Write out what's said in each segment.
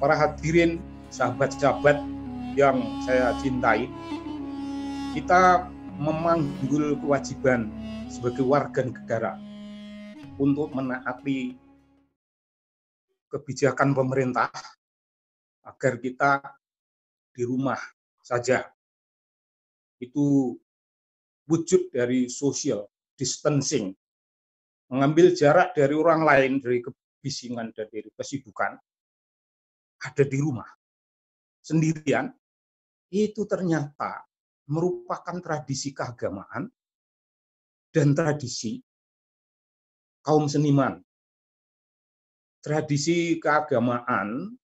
para hadirin, sahabat-sahabat yang saya cintai, kita memanggul kewajiban sebagai warga negara untuk menaati kebijakan pemerintah agar kita di rumah saja. Itu wujud dari social distancing, mengambil jarak dari orang lain, dari kebisingan dan dari kesibukan, ada di rumah sendirian. Itu ternyata merupakan tradisi keagamaan dan tradisi kaum seniman. Tradisi keagamaan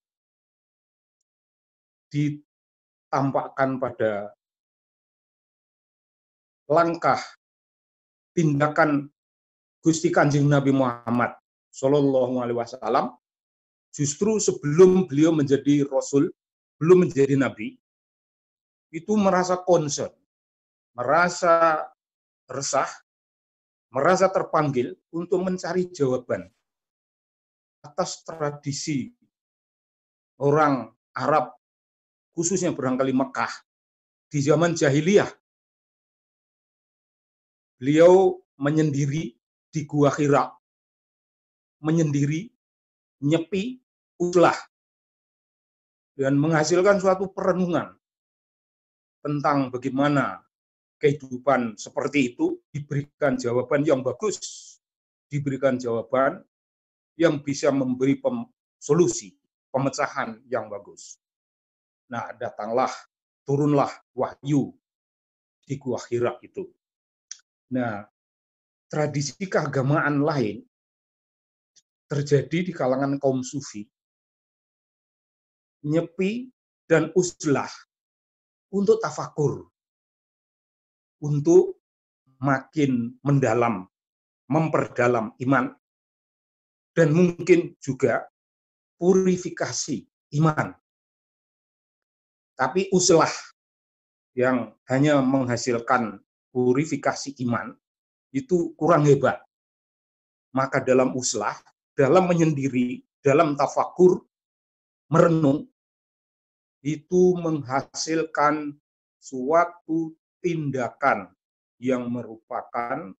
ditampakkan pada langkah tindakan Gusti Kanjeng Nabi Muhammad Shallallahu Alaihi Wasallam. Justru sebelum beliau menjadi Rasul, belum menjadi Nabi, itu merasa concern, merasa resah, merasa terpanggil untuk mencari jawaban atas tradisi orang Arab, khususnya barangkali Mekah, di zaman jahiliyah. Beliau menyendiri di Gua Hira, menyendiri, nyepi, uzlah, dan menghasilkan suatu perenungan tentang bagaimana kehidupan seperti itu, diberikan jawaban yang bagus, diberikan jawaban yang bisa memberi solusi, pemecahan yang bagus. Nah, turunlah wahyu di Gua Hira itu. Nah, tradisi keagamaan lain terjadi di kalangan kaum sufi, nyepi dan uzlah untuk tafakur, untuk makin mendalam, memperdalam iman, dan mungkin juga purifikasi iman. Tapi uzlah yang hanya menghasilkan purifikasi iman itu kurang hebat. Maka dalam uzlah, dalam menyendiri, dalam tafakur, merenung, itu menghasilkan suatu tindakan yang merupakan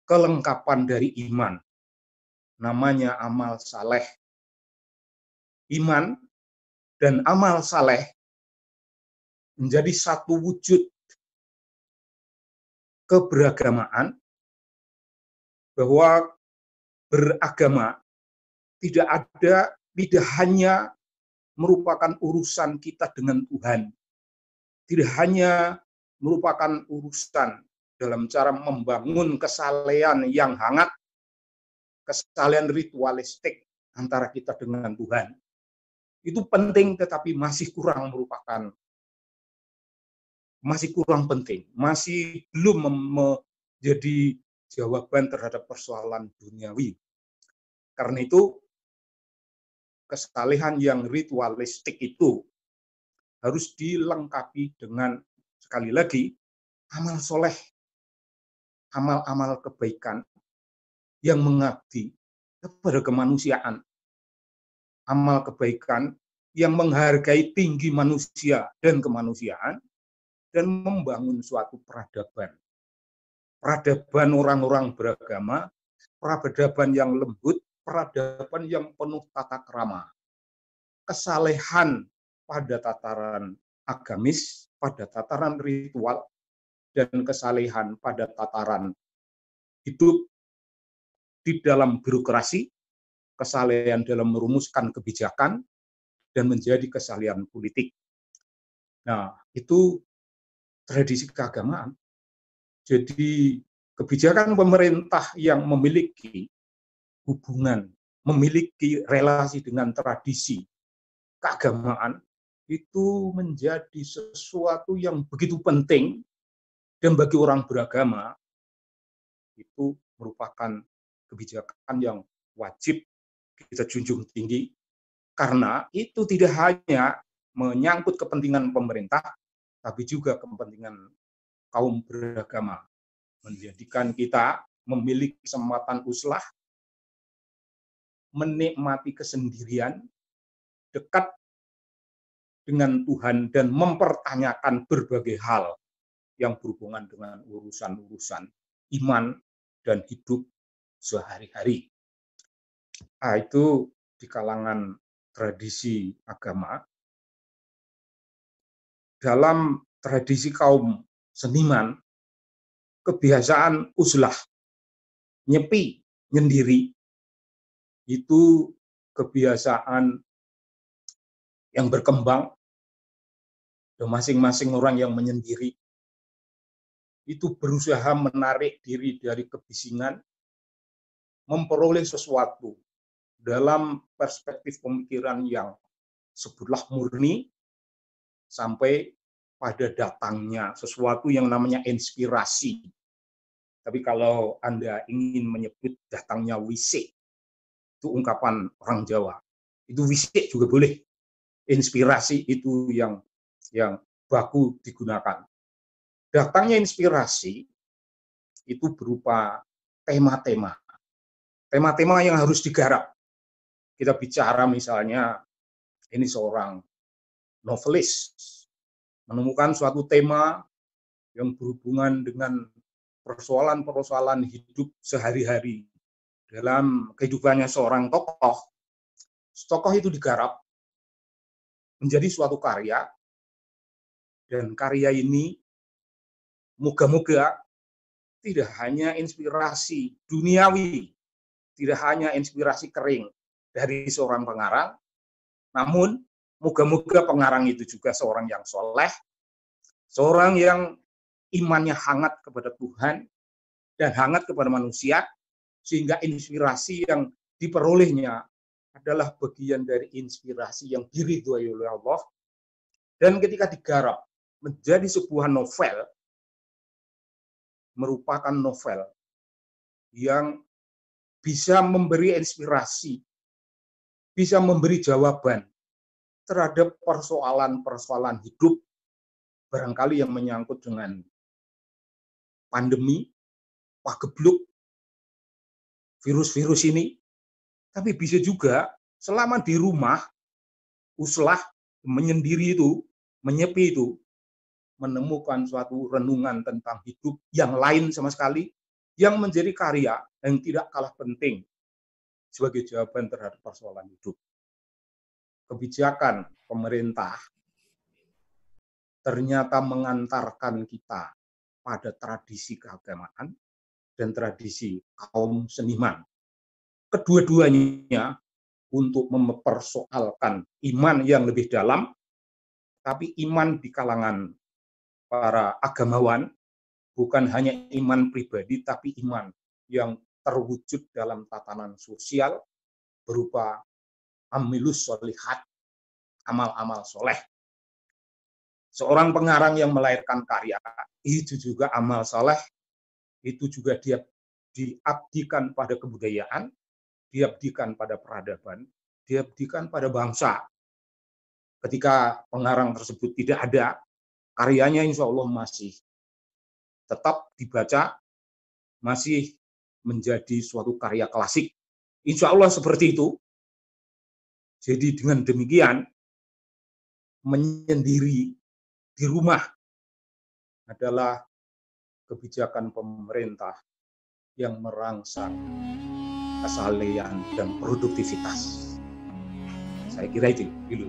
kelengkapan dari iman. Namanya amal saleh. Iman dan amal saleh menjadi satu wujud keberagamaan, bahwa beragama tidak hanya merupakan urusan kita dengan Tuhan, tidak hanya merupakan urusan dalam cara membangun kesalehan yang hangat, kesalehan ritualistik antara kita dengan Tuhan. Itu penting, tetapi masih kurang penting, masih belum menjadi jawaban terhadap persoalan duniawi. Karena itu, kesalehan yang ritualistik itu harus dilengkapi dengan, sekali lagi, amal soleh, amal-amal kebaikan yang mengabdi kepada kemanusiaan, amal kebaikan yang menghargai tinggi manusia dan kemanusiaan, dan membangun suatu peradaban orang-orang beragama, peradaban yang lembut, peradaban yang penuh tata krama, kesalehan pada tataran agamis, pada tataran ritual, dan kesalehan pada tataran hidup di dalam birokrasi, kesalehan dalam merumuskan kebijakan, dan menjadi kesalehan politik. Nah, itu tradisi keagamaan. Jadi kebijakan pemerintah yang memiliki hubungan, memiliki relasi dengan tradisi keagamaan, itu menjadi sesuatu yang begitu penting, dan bagi orang beragama itu merupakan kebijakan yang wajib kita junjung tinggi, karena itu tidak hanya menyangkut kepentingan pemerintah, tapi juga kepentingan kaum beragama, menjadikan kita memiliki kesempatan uzlah, menikmati kesendirian, dekat dengan Tuhan dan mempertanyakan berbagai hal yang berhubungan dengan urusan-urusan iman dan hidup sehari-hari. Nah, itu di kalangan tradisi agama. Dalam tradisi kaum seniman, kebiasaan uzlah, nyepi, nyendiri, itu kebiasaan yang berkembang, dan masing-masing orang yang menyendiri itu berusaha menarik diri dari kebisingan, memperoleh sesuatu dalam perspektif pemikiran yang sebutlah murni, sampai pada datangnya sesuatu yang namanya inspirasi. Tapi kalau Anda ingin menyebut datangnya wisik, itu ungkapan orang Jawa. Itu wisik juga boleh. Inspirasi itu yang baku digunakan. Datangnya inspirasi itu berupa tema-tema. Tema-tema yang harus digarap. Kita bicara misalnya, ini seorang novelis menemukan suatu tema yang berhubungan dengan persoalan-persoalan hidup sehari-hari dalam kehidupannya seorang tokoh. Tokoh itu digarap menjadi suatu karya, dan karya ini moga-moga tidak hanya inspirasi duniawi, tidak hanya inspirasi kering dari seorang pengarang, namun moga-moga pengarang itu juga seorang yang soleh, seorang yang imannya hangat kepada Tuhan dan hangat kepada manusia, sehingga inspirasi yang diperolehnya adalah bagian dari inspirasi yang diridhoi oleh Allah. Dan ketika digarap menjadi sebuah novel, merupakan novel yang bisa memberi inspirasi, bisa memberi jawaban terhadap persoalan-persoalan hidup, barangkali yang menyangkut dengan pandemi, pagebluk, virus-virus ini, tapi bisa juga selama di rumah, uzlah, menyendiri itu, menyepi itu, menemukan suatu renungan tentang hidup yang lain sama sekali, yang menjadi karya yang tidak kalah penting sebagai jawaban terhadap persoalan hidup. Kebijakan pemerintah ternyata mengantarkan kita pada tradisi keagamaan dan tradisi kaum seniman. Kedua-duanya untuk mempersoalkan iman yang lebih dalam, tapi iman di kalangan para agamawan bukan hanya iman pribadi, tapi iman yang terwujud dalam tatanan sosial berupa amilus sholihat, amal-amal soleh. Seorang pengarang yang melahirkan karya, itu juga amal soleh, itu juga dia diabdikan pada kebudayaan, diabdikan pada peradaban, diabdikan pada bangsa. Ketika pengarang tersebut tidak ada, karyanya insya Allah masih tetap dibaca, masih menjadi suatu karya klasik. Insya Allah seperti itu. Jadi dengan demikian, menyendiri di rumah adalah kebijakan pemerintah yang merangsang kesalehan dan produktivitas. Saya kira itu dulu.